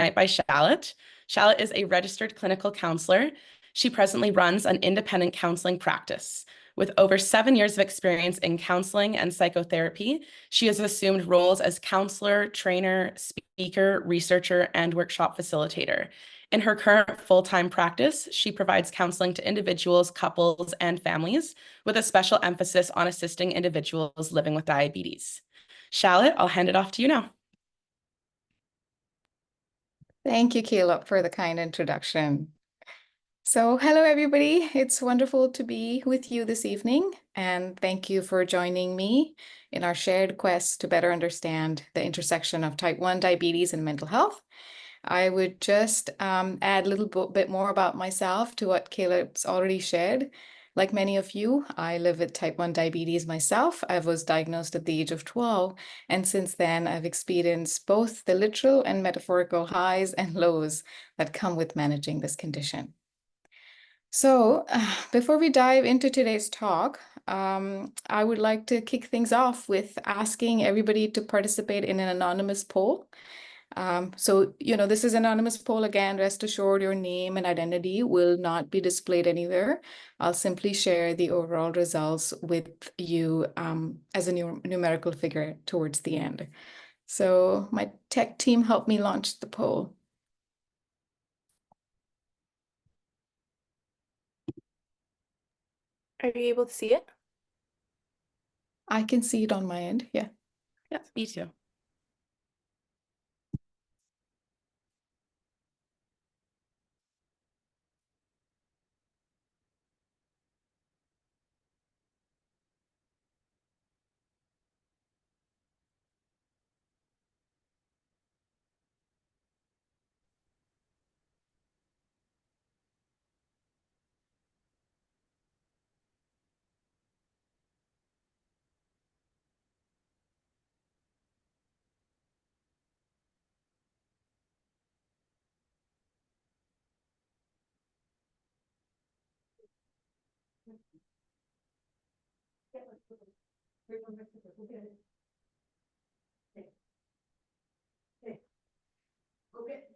tonight by Charlotte. Charlotte is a registered clinical counselor. She presently runs an independent counseling practice. With over 7 years of experience in counseling and psychotherapy, she has assumed roles as counselor, trainer, speaker, researcher, and workshop facilitator. In her current full-time practice, she provides counseling to individuals, couples, and families, with a special emphasis on assisting individuals living with diabetes. Charlotte, I'll hand it off to you now. Thank you, Caleb, for the kind introduction. So, hello, everybody. It's wonderful to be with you this evening, and thank you for joining me in our shared quest to better understand the intersection of type 1 diabetes and mental health. I would just add a little bit more about myself to what Caleb's already shared. Like many of you, I live with type 1 diabetes myself. I was diagnosed at the age of 12, and since then I've experienced both the literal and metaphorical highs and lows that come with managing this condition. So before we dive into today's talk, I would like to kick things off with asking everybody to participate in an anonymous poll. This is an anonymous poll again. Rest assured, your name and identity will not be displayed anywhere. I'll simply share the overall results with you as a numerical figure towards the end. So my tech team helped me launch the poll. Are you able to see it? I can see it on my end, yeah. Yeah, me too.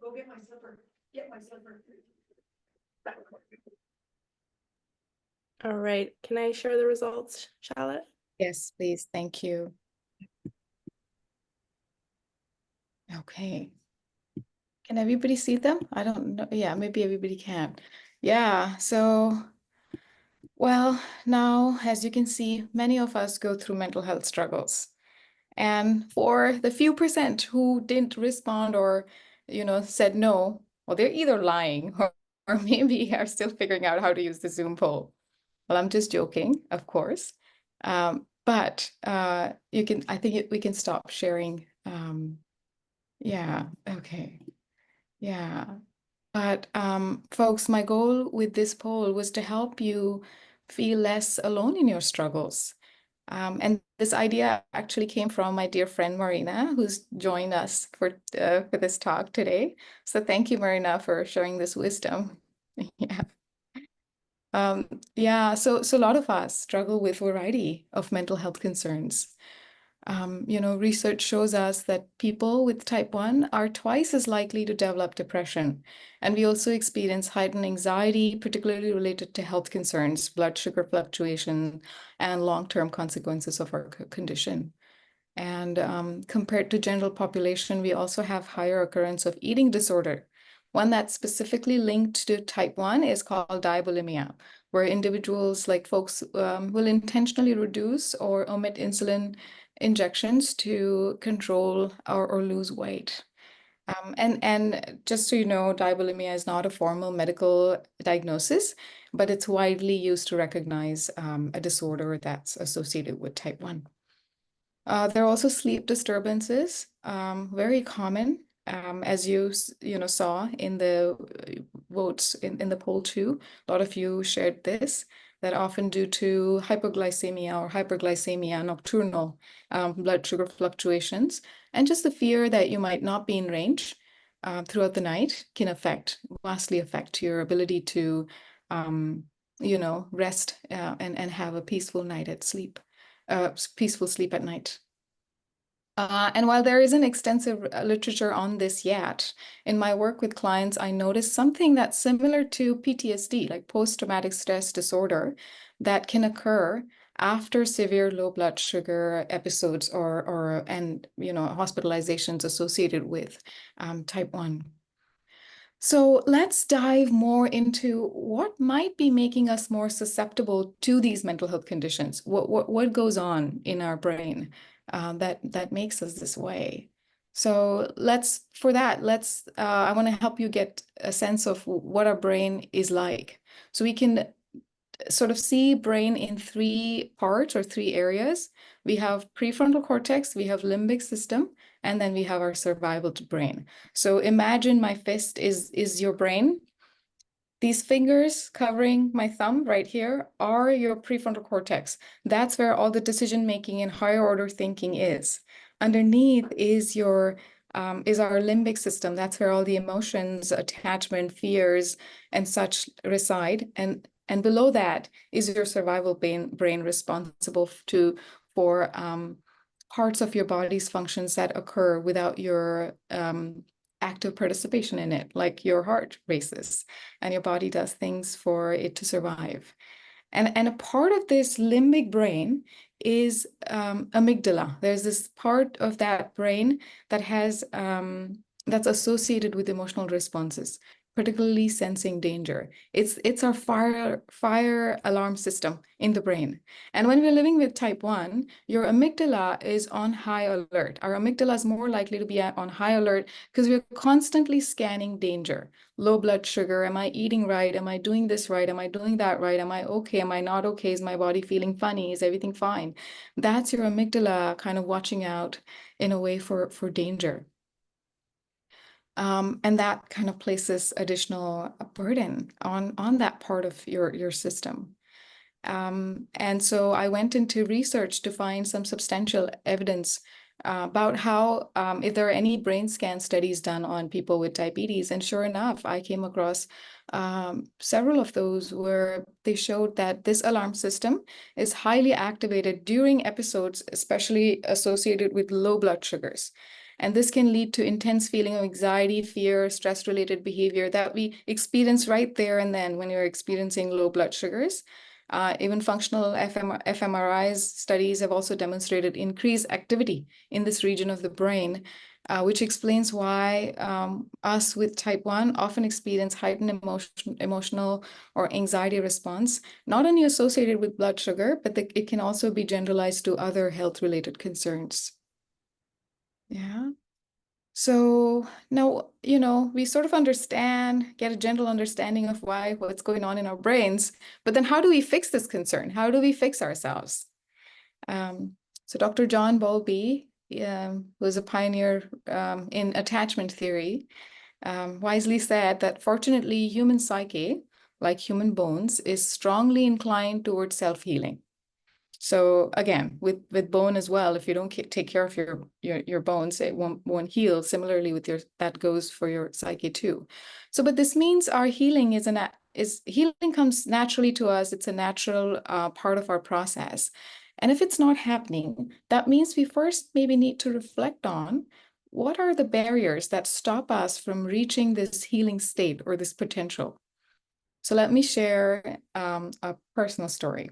Go get my slipper. Get my slipper. All right, can I share the results, Charlotte? Yes, please, thank you. Okay. Can everybody see them? I don't know. Yeah, maybe everybody can. Yeah, so, well, now, as you can see, many of us go through mental health struggles. And for the few percent who didn't respond or, said no, well, they're either lying or maybe are still figuring out how to use the Zoom poll. Well, I'm just joking, of course. But I think we can stop sharing. Yeah, okay. Yeah. But folks, my goal with this poll was to help you feel less alone in your struggles. And this idea actually came from my dear friend Marina, who's joined us for this talk today. So thank you, Marina, for sharing this wisdom. So a lot of us struggle with a variety of mental health concerns. Research shows us that people with type 1 are twice as likely to develop depression. And we also experience heightened anxiety, particularly related to health concerns, blood sugar fluctuation, and long-term consequences of our condition. And compared to general population, we also have higher occurrence of eating disorder. One that's specifically linked to type 1 is called diabulimia, where individuals, like folks, will intentionally reduce or omit insulin injections to control or lose weight. And just so you know, diabulimia is not a formal medical diagnosis, but it's widely used to recognize a disorder that's associated with type 1. There are also sleep disturbances, very common, as you saw in the votes in the poll too. A lot of you shared this, that often due to hypoglycemia or hyperglycemia nocturnal, blood sugar fluctuations, and just the fear that you might not be in range throughout the night can vastly affect your ability to, rest and have a peaceful sleep at night. And while there isn't extensive literature on this yet, in my work with clients, I noticed something that's similar to PTSD, like post-traumatic stress disorder, that can occur after severe low blood sugar episodes or hospitalizations associated with type 1. So let's dive more into what might be making us more susceptible to these mental health conditions. What goes on in our brain that makes us this way? So I want to help you get a sense of what our brain is like. So we can sort of see brain in three parts or three areas. We have prefrontal cortex, we have limbic system, and then we have our survival brain. So imagine my fist is your brain. These fingers covering my thumb right here are your prefrontal cortex. That's where all the decision making and higher order thinking is. Underneath is our limbic system. That's where all the emotions, attachment, fears, and such reside. And below that is your survival brain responsible for parts of your body's functions that occur without your active participation in it, like your heart races and your body does things for it to survive. And a part of this limbic brain is amygdala. There's this part of that brain that has that's associated with emotional responses, particularly sensing danger. It's our fire alarm system in the brain. And when we're living with type 1, your amygdala is on high alert. Our amygdala is more likely to be on high alert because we're constantly scanning danger. Low blood sugar, am I eating right? Am I doing this right? Am I doing that right? Am I okay? Am I not okay? Is my body feeling funny? Is everything fine? That's your amygdala kind of watching out in a way for danger. And that kind of places additional burden on that part of your system. And so I went into research to find some substantial evidence about how, if there are any brain scan studies done on people with diabetes. And sure enough, I came across several of those where they showed that this alarm system is highly activated during episodes, especially associated with low blood sugars. And this can lead to intense feeling of anxiety, fear, stress-related behavior that we experience right there and then when you're experiencing low blood sugars. Even functional fMRIs studies have also demonstrated increased activity in this region of the brain, which explains why us with type 1 often experience heightened emotional or anxiety response, not only associated with blood sugar, but it can also be generalized to other health-related concerns. Yeah. So now, we sort of get a general understanding of what's going on in our brains, but then how do we fix this concern? How do we fix ourselves? So Dr. John Bowlby was a pioneer in attachment theory, wisely said that fortunately, human psyche, like human bones, is strongly inclined towards self-healing. So again, with bone as well, if you don't take care of your bones, it won't heal. Similarly, that goes for your psyche too. So, but this means our healing healing comes naturally to us. It's a natural part of our process. And if it's not happening, that means we first maybe need to reflect on what are the barriers that stop us from reaching this healing state or this potential. So let me share a personal story.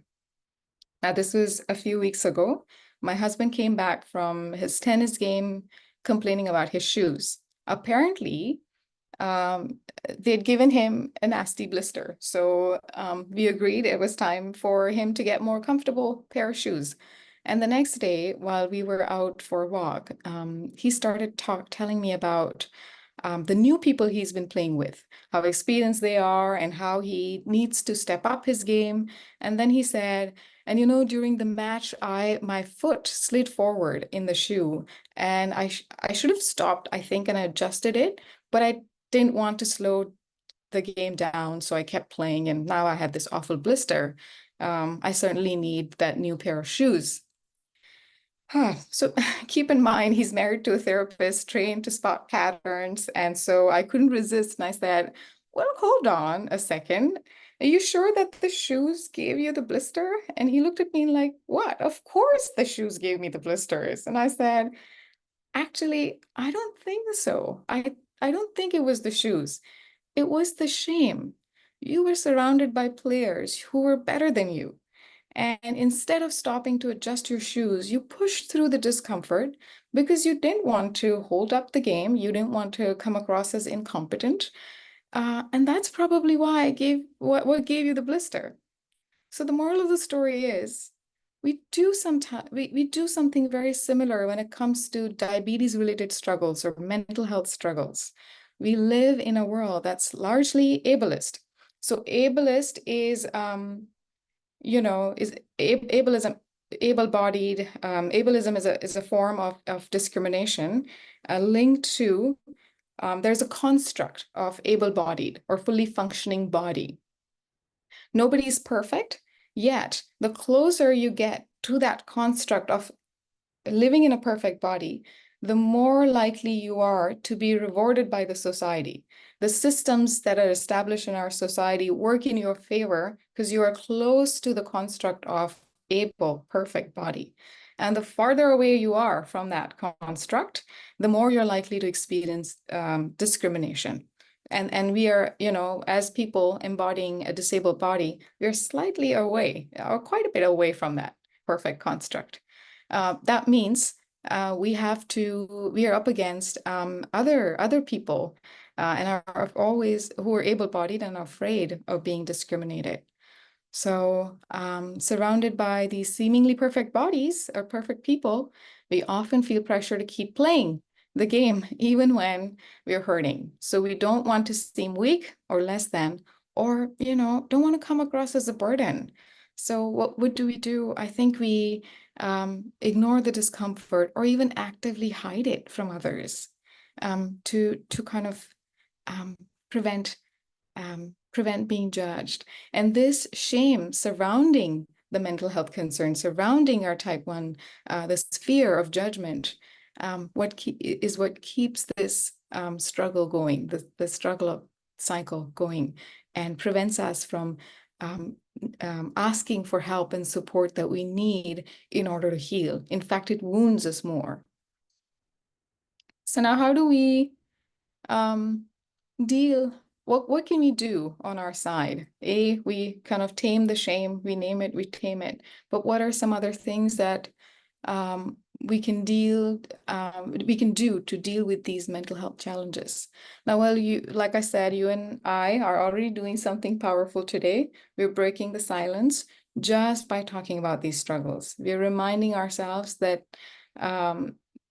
Now, this was a few weeks ago. My husband came back from his tennis game complaining about his shoes. Apparently, they'd given him a nasty blister. So we agreed it was time for him to get more comfortable pair of shoes. And the next day, while we were out for a walk, he started telling me about the new people he's been playing with, how experienced they are, and how he needs to step up his game. And then he said, and during the match, my foot slid forward in the shoe, and I should have stopped, I think, and adjusted it, but I didn't want to slow the game down, so I kept playing, and now I have this awful blister. I certainly need that new pair of shoes. So keep in mind, he's married to a therapist trained to spot patterns. And so I couldn't resist. And I said, well, hold on a second. Are you sure that the shoes gave you the blister? And he looked at me like, what? Of course the shoes gave me the blisters. And I said, Actually, I don't think so. I don't think it was the shoes. It was the shame. You were surrounded by players who were better than you. And instead of stopping to adjust your shoes, you pushed through the discomfort because you didn't want to hold up the game. You didn't want to come across as incompetent. And that's probably why I gave what gave you the blister. So the moral of the story is we do something very similar when it comes to diabetes related struggles or mental health struggles. We live in a world that's largely ableist. So ableist is ableism, able-bodied, ableism is a form of discrimination linked to there's a construct of able-bodied or fully functioning body. Nobody's perfect, yet the closer you get to that construct of living in a perfect body, the more likely you are to be rewarded by the society. The systems that are established in our society work in your favor because you are close to the construct of able, perfect body. And the farther away you are from that construct, the more you're likely to experience discrimination. And we are, as people embodying a disabled body, we're slightly away, or quite a bit away from that perfect construct. That means we are up against other people and are always who are able-bodied and are afraid of being discriminated. So surrounded by these seemingly perfect bodies or perfect people, we often feel pressure to keep playing the game, even when we're hurting. So we don't want to seem weak or less than, or, don't want to come across as a burden. So what do we do? I think we ignore the discomfort or even actively hide it from others to kind of prevent being judged. And this shame surrounding the mental health concerns, surrounding our type 1, this fear of judgment, what keeps this struggle going, the struggle cycle going, and prevents us from asking for help and support that we need in order to heal. In fact, it wounds us more. So now how do we deal? What can we do on our side? We kind of tame the shame, we name it, we tame it. But what are some other things that we can do to deal with these mental health challenges? Now, well, like I said, you and I are already doing something powerful today. We're breaking the silence just by talking about these struggles. We're reminding ourselves that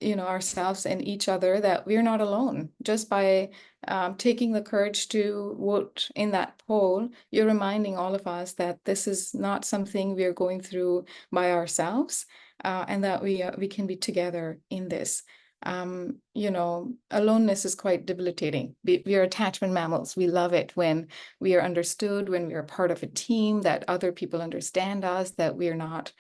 ourselves and each other that we're not alone. Just by taking the courage to vote in that poll, you're reminding all of us that this is not something we're going through by ourselves, and that we can be together in this. Aloneness is quite debilitating. We are attachment mammals. We love it when we are understood, when we are part of a team, that other people understand us, that we're not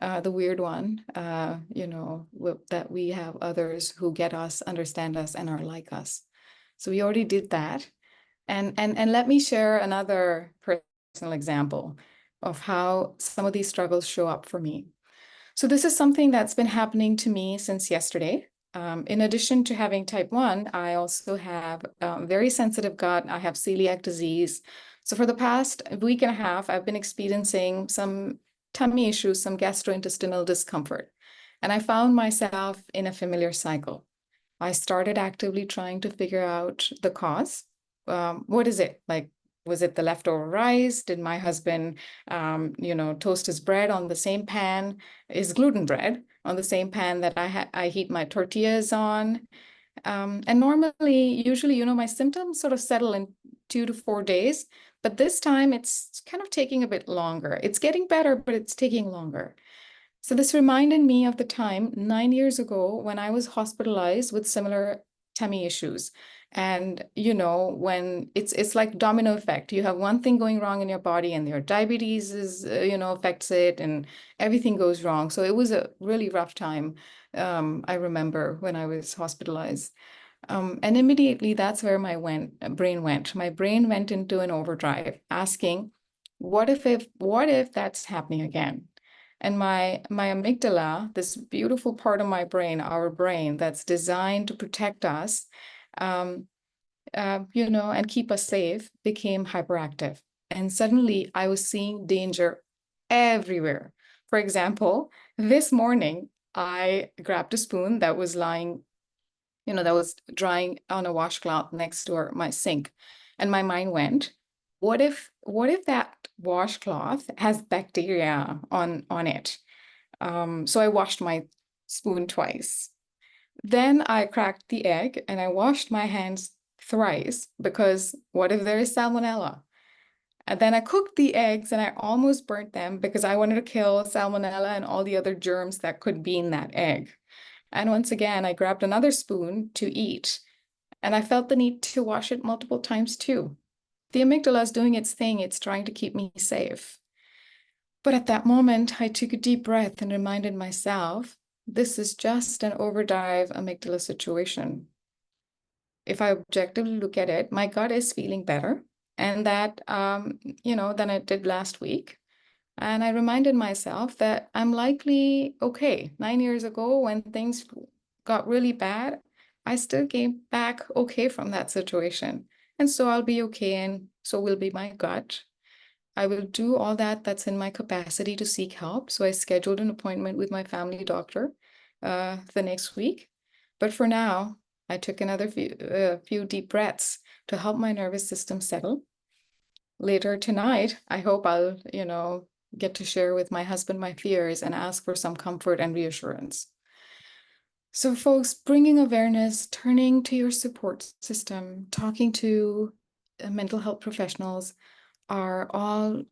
the weird one, that we have others who get us, understand us, and are like us. So we already did that. And let me share another personal example of how some of these struggles show up for me. So this is something that's been happening to me since yesterday. In addition to having type 1, I also have very sensitive gut. I have celiac disease. So for the past week and a half, I've been experiencing some tummy issues, some gastrointestinal discomfort. And I found myself in a familiar cycle. I started actively trying to figure out the cause. What is it? Like, was it the leftover rice? Did my husband, toast his bread on the same pan, his gluten bread on the same pan that I heat my tortillas on? And normally, usually, my symptoms sort of settle in 2 to 4 days, but this time it's kind of taking a bit longer. It's getting better, but it's taking longer. So this reminded me of the time 9 years ago when I was hospitalized with similar tummy issues. And, when it's like domino effect, you have one thing going wrong in your body and your diabetes affects it and everything goes wrong. So it was a really rough time. I remember when I was hospitalized. And immediately that's where my brain went. My brain went into an overdrive asking, what if that's happening again? And my amygdala, this beautiful part of my brain, our brain that's designed to protect us, you know, and keep us safe, became hyperactive. And suddenly I was seeing danger everywhere. For example, this morning, I grabbed a spoon that was lying, you know, that was drying on a washcloth next to my sink. And my mind went, what if that washcloth has bacteria on it? So I washed my spoon twice. Then I cracked the egg and I washed my hands thrice because what if there is salmonella? And then I cooked the eggs and I almost burnt them because I wanted to kill salmonella and all the other germs that could be in that egg. And once again, I grabbed another spoon to eat and I felt the need to wash it multiple times too. The amygdala is doing its thing. It's trying to keep me safe. But at that moment, I took a deep breath and reminded myself, this is just an overdrive amygdala situation. If I objectively look at it, my gut is feeling better, and that, you know, than it did last week. And I reminded myself that I'm likely okay. 9 years ago, when things got really bad, I still came back okay from that situation. And so I'll be okay, and so will be my gut. I will do all that's in my capacity to seek help. So I scheduled an appointment with my family doctor the next week. But for now, I took another few deep breaths to help my nervous system settle. Later tonight, I hope I'll, you know, get to share with my husband my fears and ask for some comfort and reassurance. So folks, bringing awareness, turning to your support system, talking to mental health professionals are all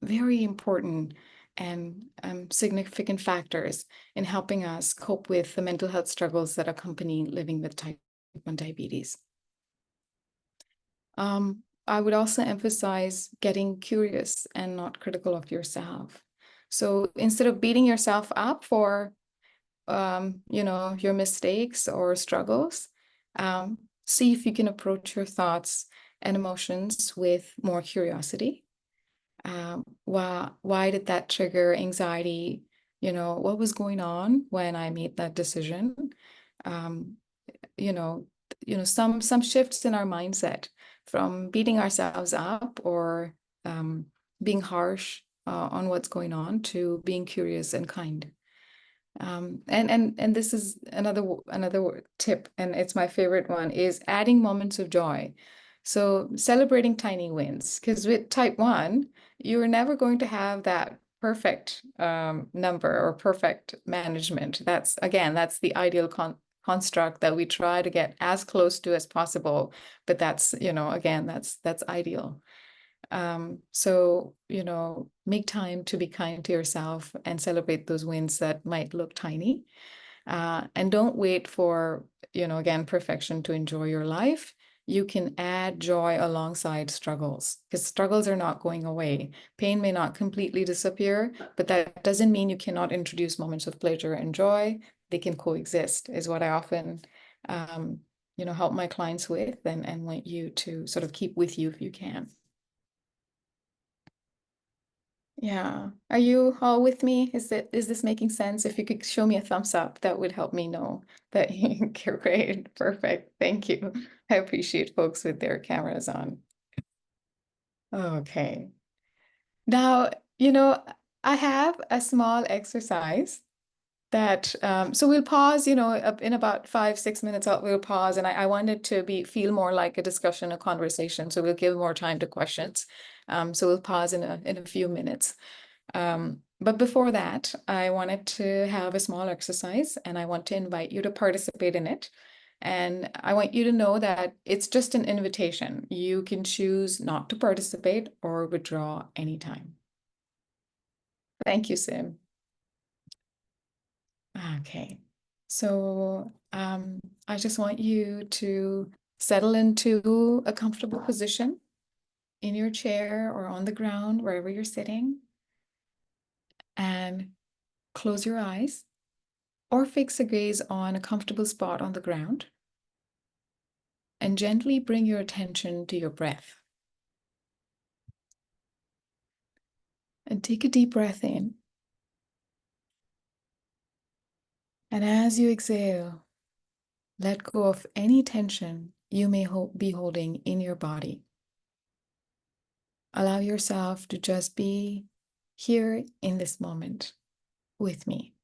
very important and significant factors in helping us cope with the mental health struggles that accompany living with type 1 diabetes. I would also emphasize getting curious and not critical of yourself. So instead of beating yourself up for, you know, your mistakes or struggles, see if you can approach your thoughts and emotions with more curiosity. Why did that trigger anxiety? You know, what was going on when I made that decision? You know, some shifts in our mindset from beating ourselves up or being harsh on what's going on to being curious and kind. And this is another tip, and it's my favorite one, is adding moments of joy. So celebrating tiny wins, because with type 1, you're never going to have that perfect number or perfect management. That's the ideal construct that we try to get as close to as possible. But that's, you know, again, that's ideal. So, you know, make time to be kind to yourself and celebrate those wins that might look tiny. And don't wait for, you know, again, perfection to enjoy your life. You can add joy alongside struggles, because struggles are not going away. Pain may not completely disappear, but that doesn't mean you cannot introduce moments of pleasure and joy. They can coexist, is what I often, you know, help my clients with and want you to sort of keep with you if you can. Yeah. Are you all with me? Is this making sense? If you could show me a thumbs up, that would help me know that you're great. Perfect. Thank you. I appreciate folks with their cameras on. Okay. Now, you know, I have a small exercise that, so we'll pause, you know, in about 5-6 minutes, we'll pause. And I want it to feel more like a discussion, a conversation. So we'll give more time to questions. So we'll pause in a few minutes. But before that, I wanted to have a small exercise and I want to invite you to participate in it. And I want you to know that it's just an invitation. You can choose not to participate or withdraw anytime. Thank you, Sim. Okay, so I just want you to settle into a comfortable position in your chair or on the ground, wherever you're sitting, and close your eyes or fix a gaze on a comfortable spot on the ground, and gently bring your attention to your breath. And take a deep breath in And as you exhale, let go of any tension you may be holding in your body. Allow yourself to just be here in this moment with me.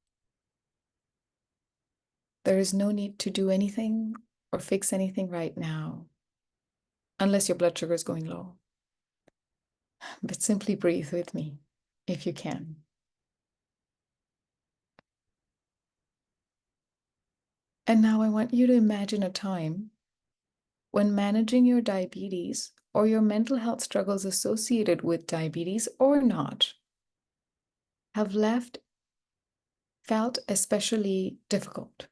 There is no need to do anything or fix anything right now, unless your blood sugar is going low. But simply breathe with me if you can. And now I want you to imagine a time when managing your diabetes or your mental health struggles associated with diabetes or not have felt especially difficult.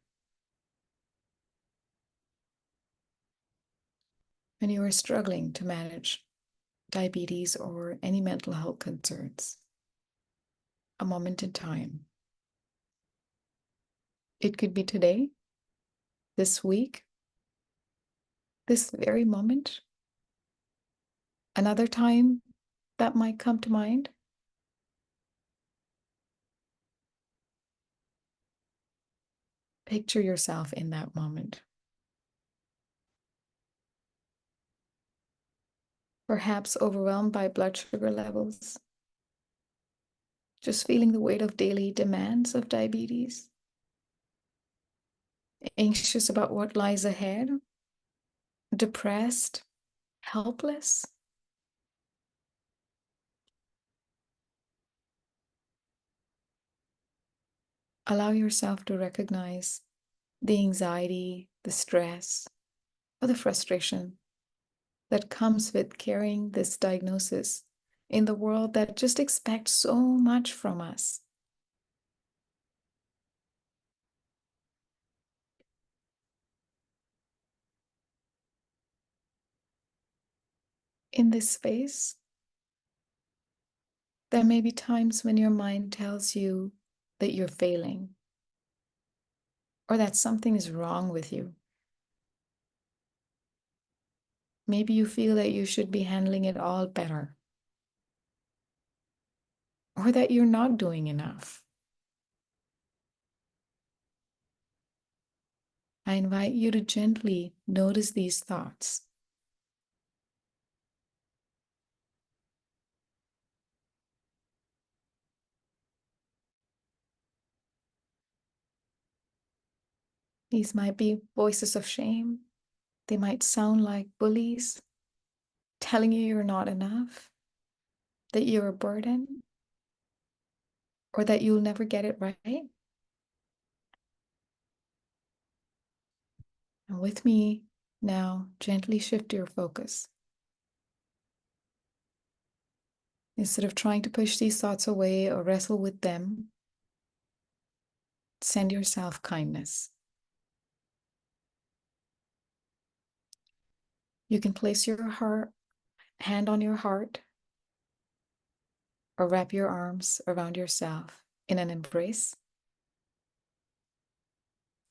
When you are struggling to manage diabetes or any mental health concerns. A moment in time. It could be today, this week, this very moment. Another time that might come to mind. Picture yourself in that moment. Perhaps overwhelmed by blood sugar levels. Just feeling the weight of daily demands of diabetes. Anxious about what lies ahead. Depressed, helpless. Allow yourself to recognize the anxiety, the stress, or the frustration that comes with carrying this diagnosis in the world that just expects so much from us. In this space, there may be times when your mind tells you that you're failing or that something is wrong with you. Maybe you feel that you should be handling it all better or that you're not doing enough. I invite you to gently notice these thoughts. These might be voices of shame. They might sound like bullies telling you you're not enough, that you're a burden, or that you'll never get it right. And with me now, gently shift your focus. Instead of trying to push these thoughts away or wrestle with them, send yourself kindness. You can place your hand on your heart or wrap your arms around yourself in an embrace,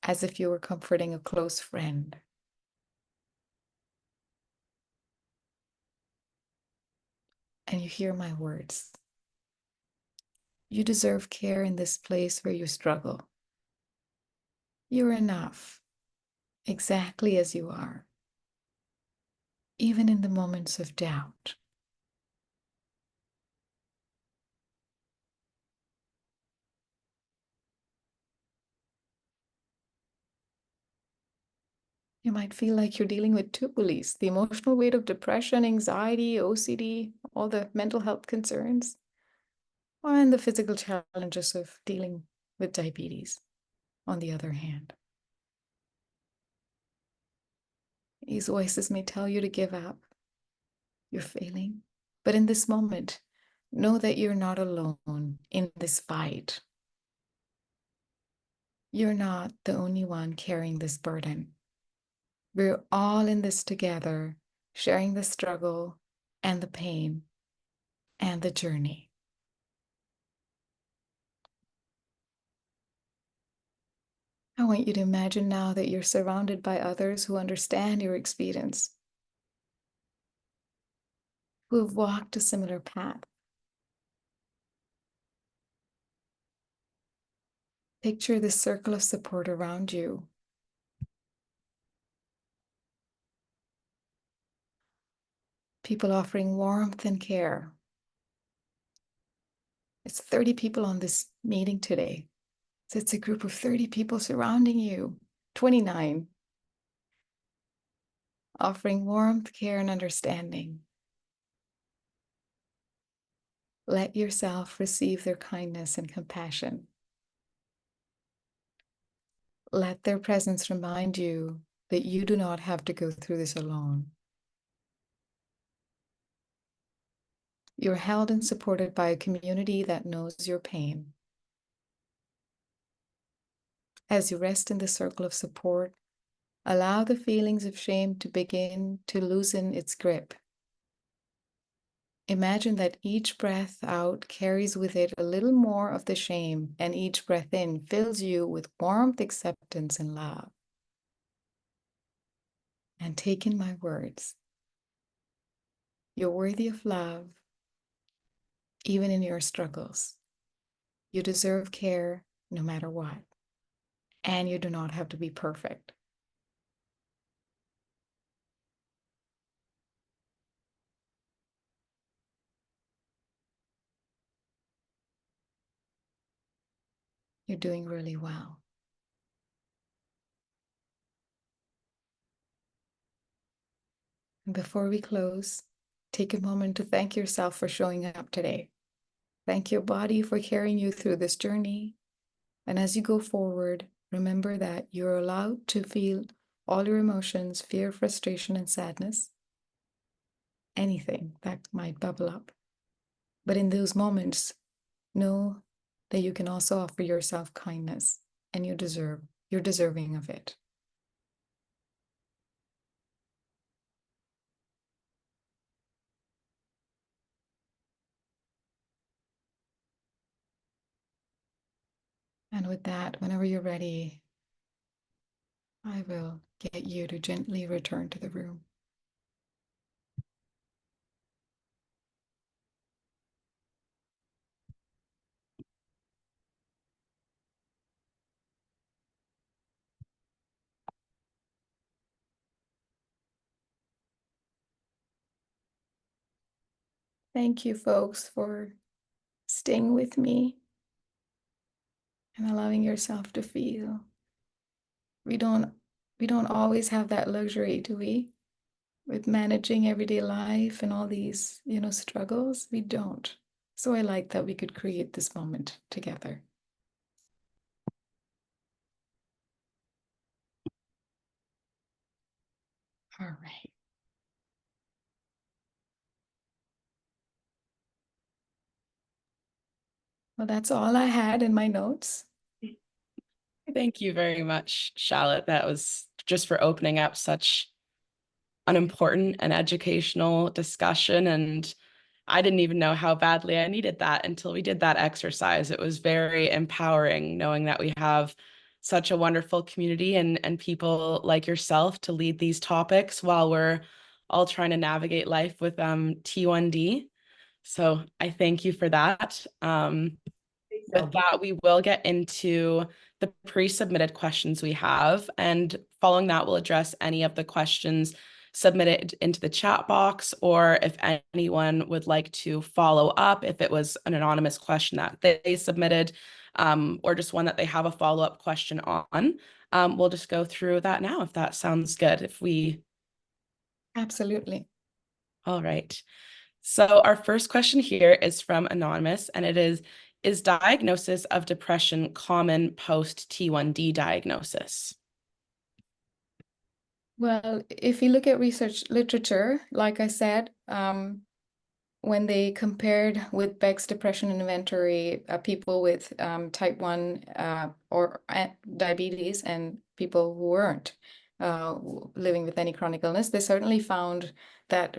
as if you were comforting a close friend. And you hear my words. You deserve care in this place where you struggle. You're enough, exactly as you are, even in the moments of doubt. You might feel like you're dealing with two bullies, the emotional weight of depression, anxiety, OCD, all the mental health concerns, and the physical challenges of dealing with diabetes, on the other hand. These voices may tell you to give up, you're failing, but in this moment, know that you're not alone in this fight. You're not the only one carrying this burden. We're all in this together, sharing the struggle and the pain and the journey. I want you to imagine now that you're surrounded by others who understand your experience, who have walked a similar path. Picture this circle of support around you. People offering warmth and care. It's 30 people on this meeting today. So it's a group of 30 people surrounding you. 29. Offering warmth, care, and understanding. Let yourself receive their kindness and compassion. Let their presence remind you that you do not have to go through this alone. You're held and supported by a community that knows your pain. As you rest in the circle of support, allow the feelings of shame to begin to loosen its grip. Imagine that each breath out carries with it a little more of the shame, and each breath in fills you with warmth, acceptance, and love. And take in my words. You're worthy of love, even in your struggles. You deserve care no matter what. And you do not have to be perfect. You're doing really well. And before we close, take a moment to thank yourself for showing up today. Thank your body for carrying you through this journey. And as you go forward, remember that you're allowed to feel all your emotions, fear, frustration, and sadness, anything that might bubble up. But in those moments, know that you can also offer yourself kindness, and you're deserving of it. And with that, whenever you're ready, I will get you to gently return to the room. Thank you, folks, for staying with me and allowing yourself to feel. We don't always have that luxury, do we? With managing everyday life and all these, struggles, we don't. So I like that we could create this moment together. All right. Well, that's all I had in my notes. Thank you very much, Charlotte. That was just for opening up such an important and educational discussion. And I didn't even know how badly I needed that until we did that exercise. It was very empowering knowing that we have such a wonderful community and people like yourself to lead these topics while we're all trying to navigate life with T1D. So I thank you for that. With that, we will get into the pre-submitted questions we have. And following that, we'll address any of the questions submitted into the chat box, or if anyone would like to follow up, if it was an anonymous question that they submitted, or just one that they have a follow-up question on, we'll just go through that now, if that sounds good. Absolutely. All right. So our first question here is from Anonymous, and it is diagnosis of depression common post T1D diagnosis? Well, if you look at research literature, like I said, when they compared with Beck's depression inventory, people with type 1 or diabetes and people who weren't living with any chronic illness, they certainly found that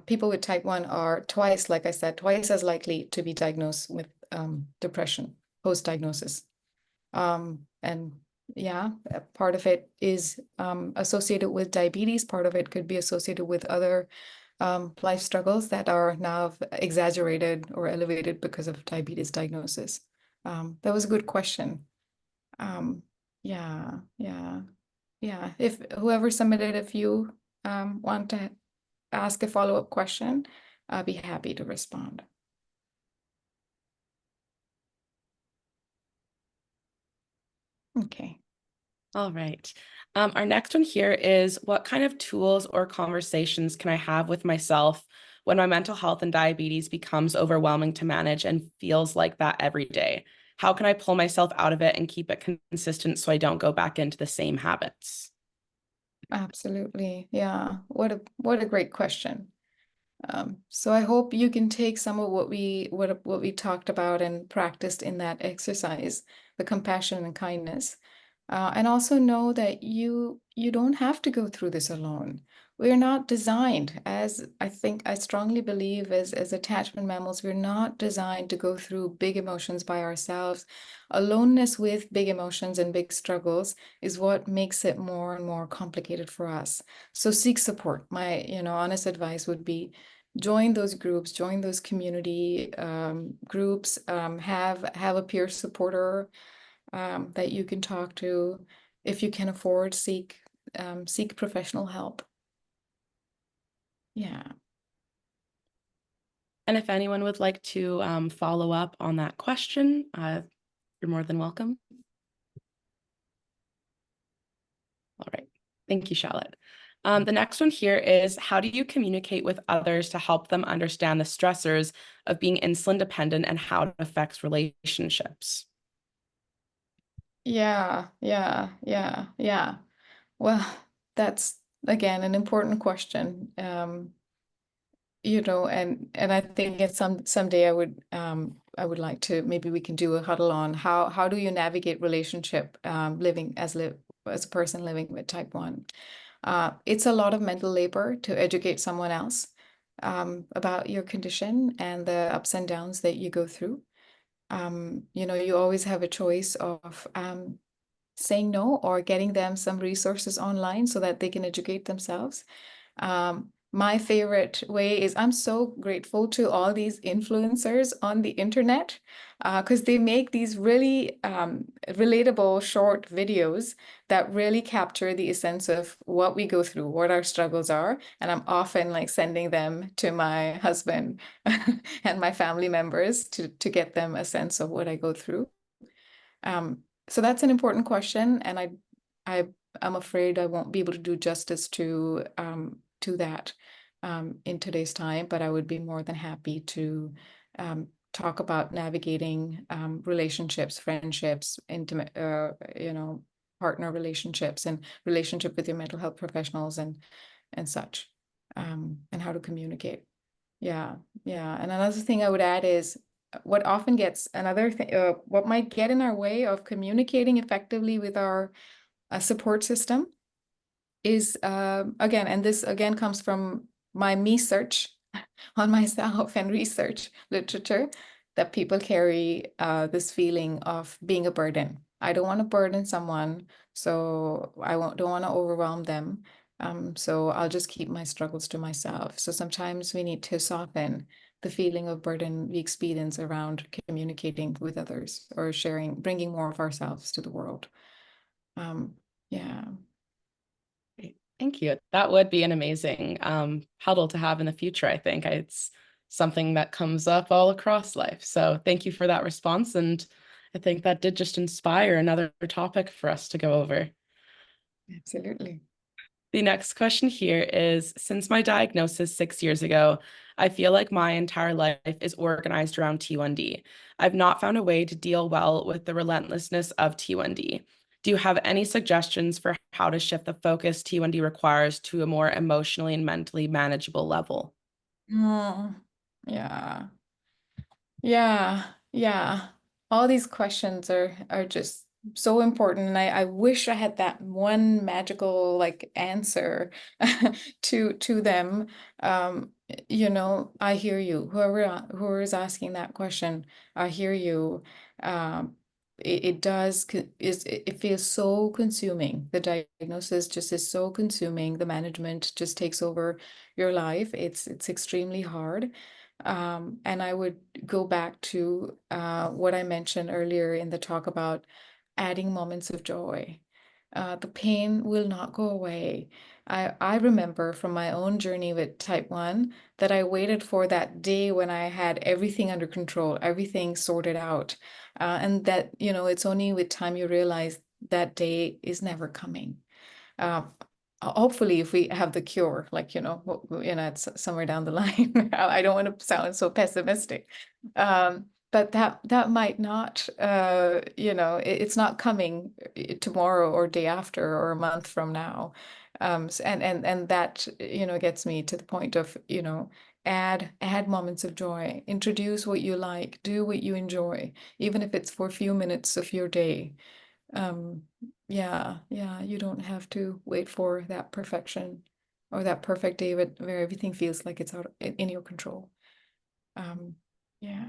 people with type 1 are twice, like I said, twice as likely to be diagnosed with depression post-diagnosis. And yeah, part of it is associated with diabetes. Part of it could be associated with other life struggles that are now exaggerated or elevated because of diabetes diagnosis. That was a good question. Yeah, yeah, yeah. If whoever submitted, if you want to ask a follow-up question, I'll be happy to respond. Okay. All right. Our next one here is, what kind of tools or conversations can I have with myself when my mental health and diabetes becomes overwhelming to manage and feels like that every day? How can I pull myself out of it and keep it consistent so I don't go back into the same habits? Absolutely. Yeah. What a great question. So I hope you can take some of what we talked about and practiced in that exercise, the compassion and kindness, and also know that you don't have to go through this alone. We're not designed, as I strongly believe, as attachment mammals, we're not designed to go through big emotions by ourselves. Aloneness with big emotions and big struggles is what makes it more and more complicated for us. So seek support. My, honest advice would be join those groups, join those community groups, have a peer supporter that you can talk to. If you can afford, seek professional help. Yeah. And if anyone would like to follow up on that question, you're more than welcome. All right. Thank you, Charlotte. The next one here is, how do you communicate with others to help them understand the stressors of being insulin dependent and how it affects relationships? Yeah, yeah, yeah, yeah. Well, that's again an important question. And I think it's someday I would like to, maybe we can do a huddle on how do you navigate relationship living as a person living with type 1. It's a lot of mental labor to educate someone else about your condition and the ups and downs that you go through. You always have a choice of saying no or getting them some resources online so that they can educate themselves. My favorite way is, I'm so grateful to all these influencers on the internet because they make these really relatable short videos that really capture the essence of what we go through, what our struggles are. And I'm often like sending them to my husband and my family members to get them a sense of what I go through. So that's an important question, and I'm afraid I won't be able to do justice to that in today's time, but I would be more than happy to talk about navigating relationships, friendships, intimate, partner relationships, and relationship with your mental health professionals and such, and how to communicate. Yeah, yeah. And another thing I would add is what often gets another thing, what might get in our way of communicating effectively with our support system is, again, and this again comes from my me search on myself and research literature, that people carry this feeling of being a burden. I don't want to burden someone, so don't want to overwhelm them. So I'll just keep my struggles to myself. So sometimes we need to soften the feeling of burden we experience around communicating with others or bringing more of ourselves to the world. Yeah. Great. Thank you. That would be an amazing huddle to have in the future, I think. It's something that comes up all across life. So thank you for that response. And I think that did just inspire another topic for us to go over. Absolutely. The next question here is, since my diagnosis 6 years ago, I feel like my entire life is organized around T1D. I've not found a way to deal well with the relentlessness of T1D. Do you have any suggestions for how to shift the focus T1D requires to a more emotionally and mentally manageable level? Oh, yeah. Yeah, yeah. All these questions are just so important. And I wish I had that one magical like answer to them. I hear you. Whoever is asking that question, I hear you. It does it feels so consuming. The diagnosis just is so consuming. The management just takes over your life. It's extremely hard. And I would go back to what I mentioned earlier in the talk about adding moments of joy. The pain will not go away. I remember from my own journey with type 1 that I waited for that day when I had everything under control, everything sorted out. And that, it's only with time you realize that day is never coming. Hopefully, if we have the cure, like, it's somewhere down the line. I don't want to sound so pessimistic. But that might not, it's not coming tomorrow or day after or a month from now. And that, gets me to the point of, add moments of joy, introduce what you like, do what you enjoy, even if it's for a few minutes of your day. Um, yeah, you don't have to wait for that perfection or that perfect day where everything feels like it's out in your control. Yeah.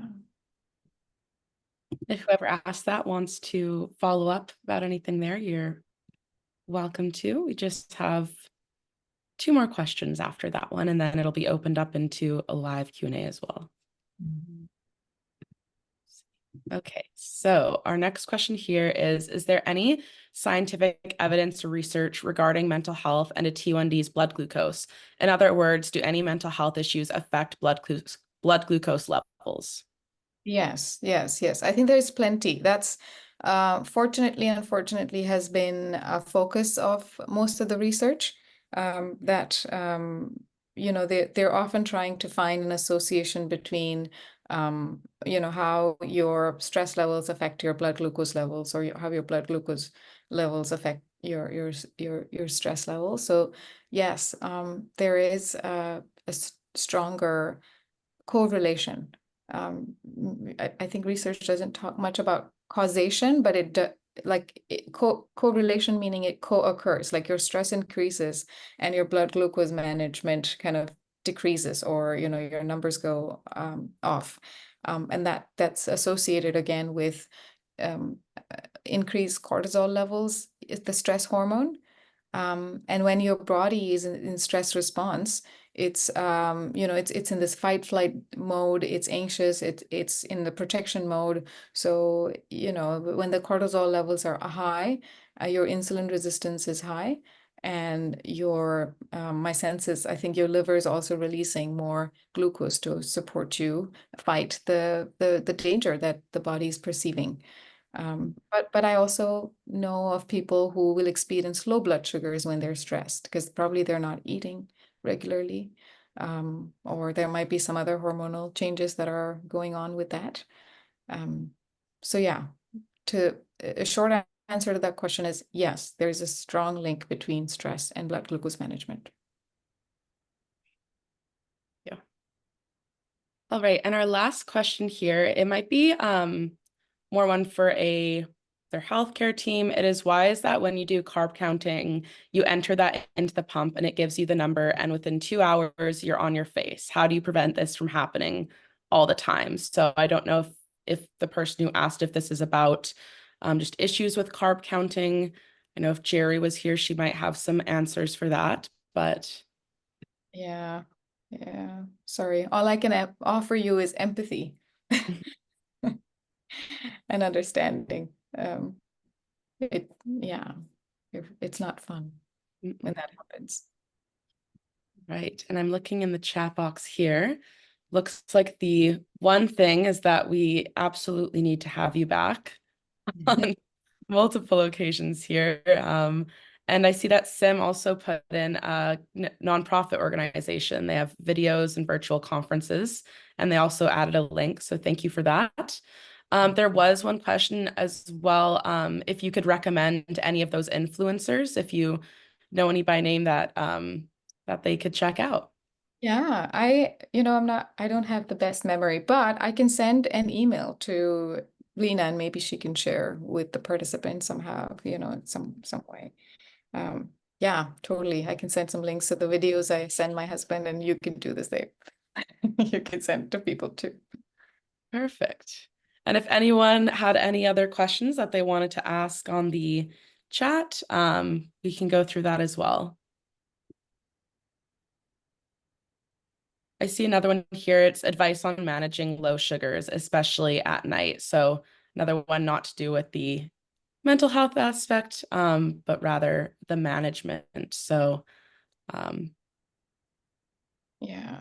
If whoever asked that wants to follow up about anything there, you're welcome to. We just have 2 more questions after that one, and then it'll be opened up into a live Q&A as well. Okay, so our next question here is there any scientific evidence or research regarding mental health and a T1D's blood glucose? In other words, do any mental health issues affect blood glucose levels? Yes. I think there's plenty. That's fortunately, unfortunately, has been a focus of most of the research. That they're often trying to find an association between how your stress levels affect your blood glucose levels, or how your blood glucose levels affect your stress levels. So yes, there is a stronger correlation. I think research doesn't talk much about causation, but correlation, meaning it co-occurs, like your stress increases and your blood glucose management kind of decreases, or your numbers go off, and that's associated again with increased cortisol levels, the stress hormone. And when your body is in stress response, it's it's in this fight flight mode, it's anxious, it's in the protection mode. So when the cortisol levels are high, your insulin resistance is high, and your my sense is, I think your liver is also releasing more glucose to support you fight the danger that the body is perceiving. But I also know of people who will experience low blood sugars when they're stressed, because probably they're not eating regularly, or there might be some other hormonal changes that are going on with that. So yeah, a short answer to that question is yes, there's a strong link between stress and blood glucose management. Yeah. All right, and our last question here, it might be more one for their healthcare team. It is, why is that when you do carb counting, you enter that into the pump and it gives you the number, and within 2 hours you're on your face? How do you prevent this from happening all the time? So I don't know if the person who asked if this is about just issues with carb counting. I know if Jerry was here, she might have some answers for that, but Yeah, sorry, all I can offer you is empathy and understanding. It's not fun when that happens. Right, and I'm looking in the chat box here. Looks like the one thing is that we absolutely need to have you back on multiple occasions here. And I see that Sim also put in a nonprofit organization. They have videos and virtual conferences, and they also added a link. So thank you for that. There was one question as well. If you could recommend any of those influencers, if you know any by name that that they could check out. Yeah, I don't have the best memory, but I can send an email to Lena, and maybe she can share with the participants somehow, in some way. Yeah, totally. I can send some links to the videos I send my husband, and you can do the same. You can send to people too. Perfect. And if anyone had any other questions that they wanted to ask on the chat, we can go through that as well. I see another one here. It's advice on managing low sugars, especially at night. So another one not to do with the mental health aspect, but rather the management. So Yeah.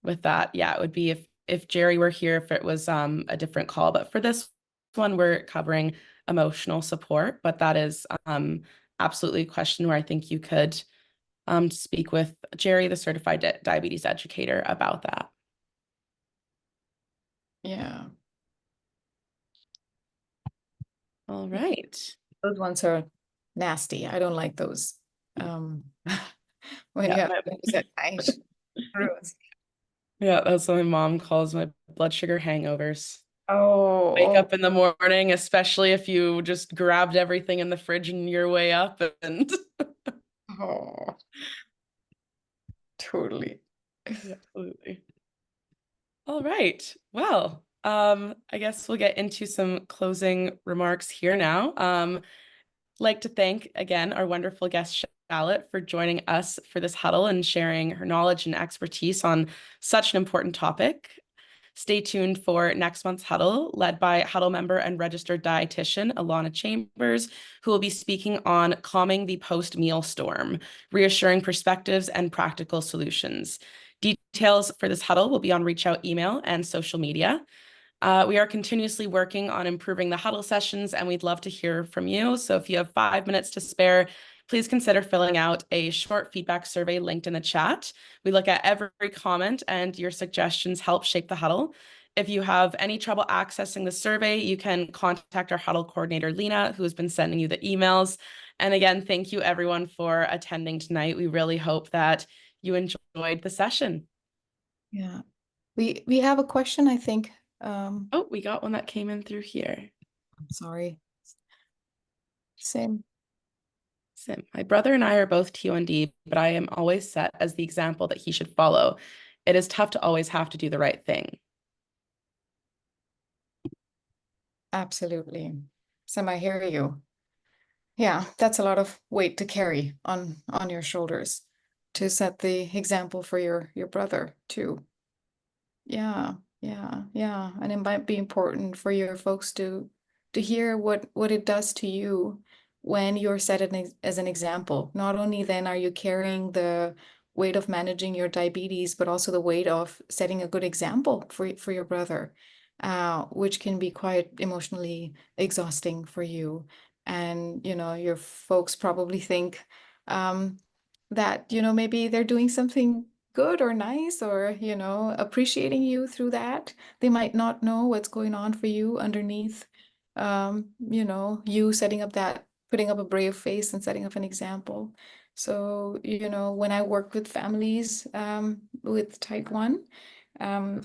with that, yeah, it would be if Jerry were here, if it was a different call. But for this one, we're covering emotional support. But that is absolutely a question where I think you could speak with Jerry, the certified diabetes educator, about that. Yeah. All right. Those ones are nasty. I don't like those. When you Yeah, have those at night. Gross. yeah, that's what my mom calls my blood sugar hangovers. Wake Oh, up in the morning, especially if you just grabbed everything in the fridge and your way up and oh, totally. yeah, absolutely. All right. Well, I guess we'll get into some closing remarks here now. Like to thank again our wonderful guest Charlotte for joining us for this huddle and sharing her knowledge and expertise on such an important topic. Stay tuned for next month's huddle, led by huddle member and registered dietitian Alana Chambers, who will be speaking on calming the post-meal storm, reassuring perspectives and practical solutions. Details for this huddle will be on reach out email and social media. We are continuously working on improving the huddle sessions, and we'd love to hear from you. So if you have 5 minutes to spare, please consider filling out a short feedback survey linked in the chat. We look at every comment, and your suggestions help shape the huddle. If you have any trouble accessing the survey, you can contact our huddle coordinator, Lena, who has been sending you the emails. And again, thank you everyone for attending tonight. We really hope that you enjoyed the session. Yeah. We have a question, I think. Oh, we got one that came in through here. I'm sorry. Same. Sim. My brother and I are both T1D, but I am always set as the example that he should follow. It is tough to always have to do the right thing. Absolutely. Sam, I hear you. Yeah, that's a lot of weight to carry on your shoulders to set the example for your brother too. Yeah, yeah. And it might be important for your folks to hear what it does to you when you're set as an example. Not only then are you carrying the weight of managing your diabetes, but also the weight of setting a good example for your brother, which can be quite emotionally exhausting for you. And your folks probably think that maybe they're doing something good or nice or appreciating you through that. They might not know what's going on for you underneath, you putting up a brave face and setting up an example. So when I work with families with type 1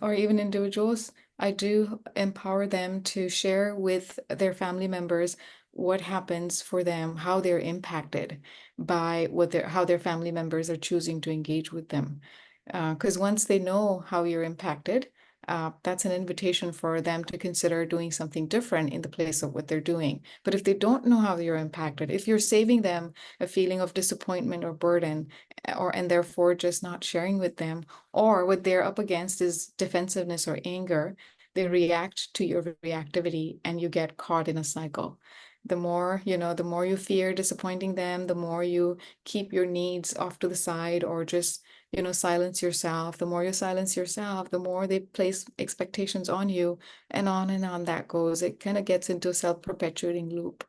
or even individuals, I do empower them to share with their family members what happens for them, how they're impacted by how their family members are choosing to engage with them. Because once they know how you're impacted, that's an invitation for them to consider doing something different in the place of what they're doing. But if they don't know how you're impacted, if you're saving them a feeling of disappointment or burden, and therefore just not sharing with them, or what they're up against is defensiveness or anger, they react to your reactivity and you get caught in a cycle. The more you fear disappointing them, the more you keep your needs off to the side or just silence yourself. The more you silence yourself, the more they place expectations on you, and on that goes. It kind of gets into a self-perpetuating loop.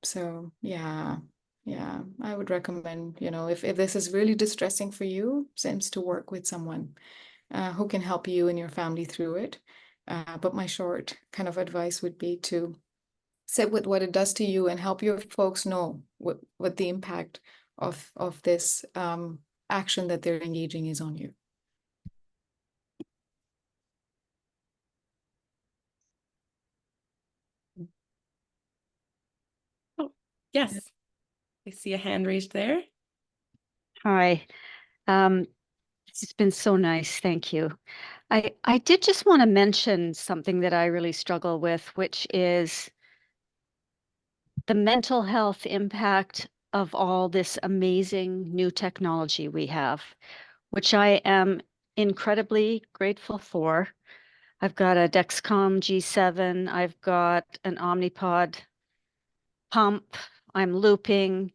So yeah, I would recommend, if this is really distressing for you, seems to work with someone who can help you and your family through it. But my short kind of advice would be to sit with what it does to you and help your folks know what the impact of this action that they're engaging is on you. Oh, yes. I see a hand raised there. Hi. This has been so nice. Thank you. I did just want to mention something that I really struggle with, which is the mental health impact of all this amazing new technology we have, which I am incredibly grateful for. I've got a Dexcom G7. I've got an Omnipod pump. I'm looping.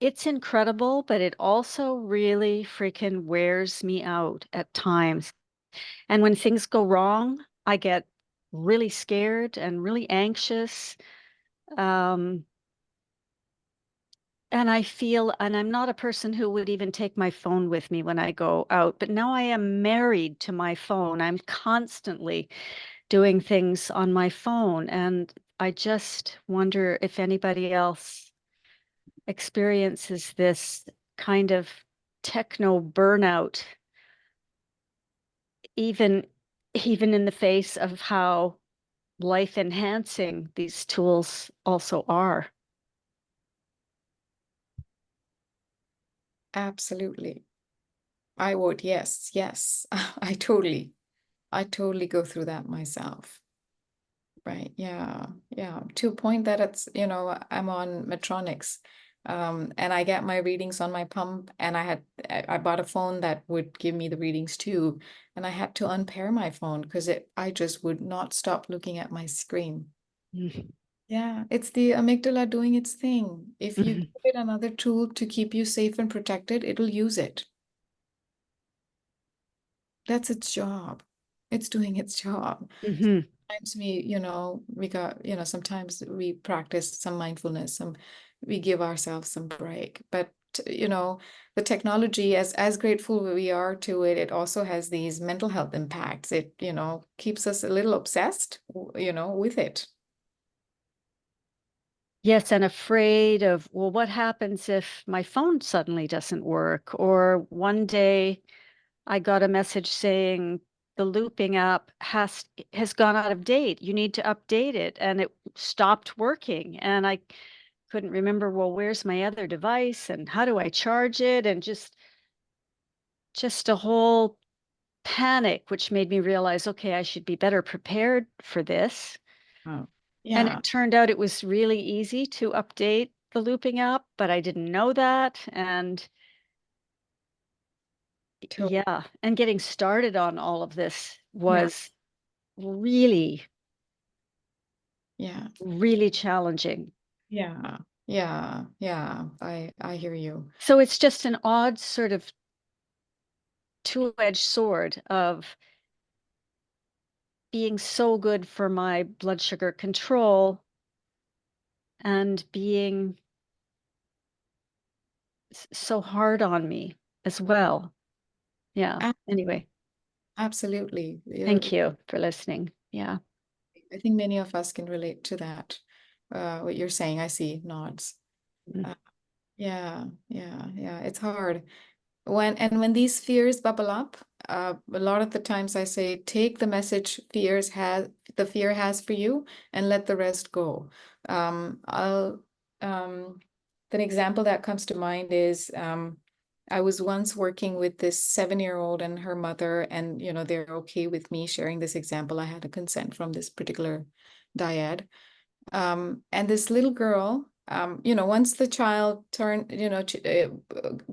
It's incredible, but it also really freaking wears me out at times. And when things go wrong, I get really scared and really anxious. Um, and I'm not a person who would even take my phone with me when I go out, but now I am married to my phone. I'm constantly doing things on my phone. And I just wonder if anybody else experiences this kind of techno burnout, even in the face of how life enhancing these tools also are. Absolutely. I would, yes, yes. I totally go through that myself. Right. Yeah. Yeah. To a point that it's, I'm on Medtronics. And I get my readings on my pump, and I bought a phone that would give me the readings too. And I had to unpair my phone because I just would not stop looking at my screen. Mhm. Yeah, it's the amygdala doing its thing. If you Mhm. give it another tool to keep you safe and protected, it'll use it. That's its job. It's doing its job. Mhm. Sometimes sometimes we practice some mindfulness, we give ourselves some break. But, the technology, as grateful we are to it, it also has these mental health impacts. It, keeps us a little obsessed, with it. Yes, and afraid of, well, what happens if my phone suddenly doesn't work? Or one day I got a message saying the looping app has gone out of date. You need to update it, and it stopped working. And I couldn't remember, well, where's my other device and how do I charge it? And just a whole panic, which made me realize, okay, I should be better prepared for this. Oh, And yeah. it turned out it was really easy to update the looping app, but I didn't know that. And To- yeah, and getting started on all of this yeah. was really, Yeah. really challenging. Yeah. Yeah. Yeah. I hear you. So it's just an odd sort of two-edged sword of being so good for my blood sugar control and being so hard on me as well. Yeah. A- Anyway, Absolutely. thank you for listening. Yeah. I think many of us can relate to that. What you're saying, I see nods. Mm. Uh, yeah, yeah. It's hard. When these fears bubble up, a lot of the times I say, take the message the fear has for you, and let the rest go. I'll the example that comes to mind is, I was once working with this 7-year-old and her mother, and they're okay with me sharing this example. I had a consent from this particular dyad. And this little girl, once the child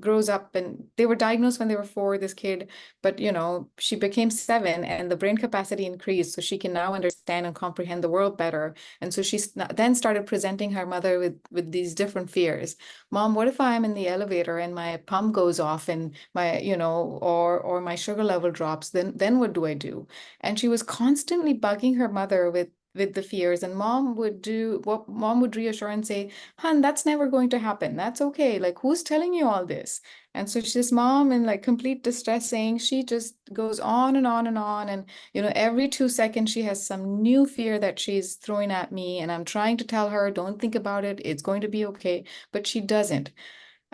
grows up, and they were diagnosed when they were 4, this kid, but, she became 7 and the brain capacity increased. So she can now understand and comprehend the world better. And so she then started presenting her mother with these different fears. Mom, what if I'm in the elevator and my pump goes off and or my sugar level drops? Then what do I do? And she was constantly bugging her mother with the fears, and mom would do what mom would reassure and say, hun, that's never going to happen, that's okay, like, who's telling you all this? And so she's mom in like complete distress, saying, she just goes on and on and on, and every 2 seconds she has some new fear that she's throwing at me, and I'm trying to tell her, don't think about it, it's going to be okay, but she doesn't.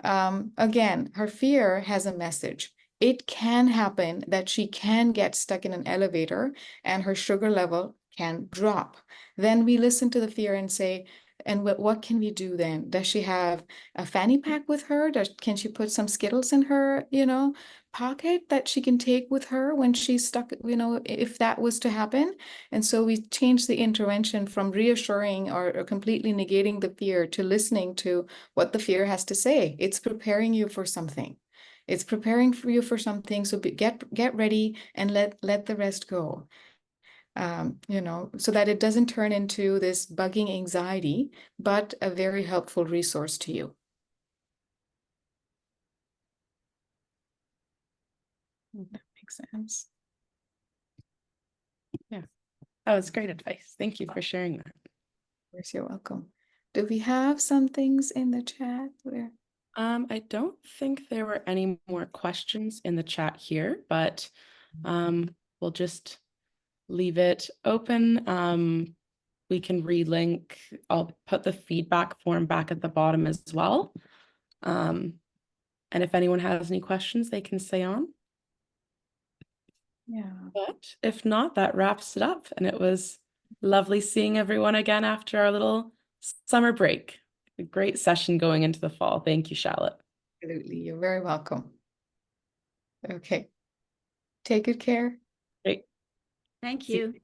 Again, her fear has a message. It can happen that she can get stuck in an elevator and her sugar level can drop. Then we listen to the fear and say, and what can we do then? Does she have a fanny pack with her? Can she put some Skittles in her, pocket that she can take with her when she's stuck, if that was to happen? And so we change the intervention from reassuring or completely negating the fear to listening to what the fear has to say. It's preparing you for something. It's preparing for you for something. So get ready and let the rest go. You know, so that it doesn't turn into this bugging anxiety, but a very helpful resource to you. That makes sense. That was great advice. Thank you for sharing that. Of course, you're welcome. Do we have some things in the chat there? I don't think there were any more questions in the chat here, but we'll just leave it open. We can relink. I'll put the feedback form back at the bottom as well. And if anyone has any questions, they can stay on. Yeah. But if not, that wraps it up. And it was lovely seeing everyone again after our little summer break. A great session going into the fall. Thank you, Charlotte. Absolutely. You're very welcome. Okay. Take good care. Great. Thank See you.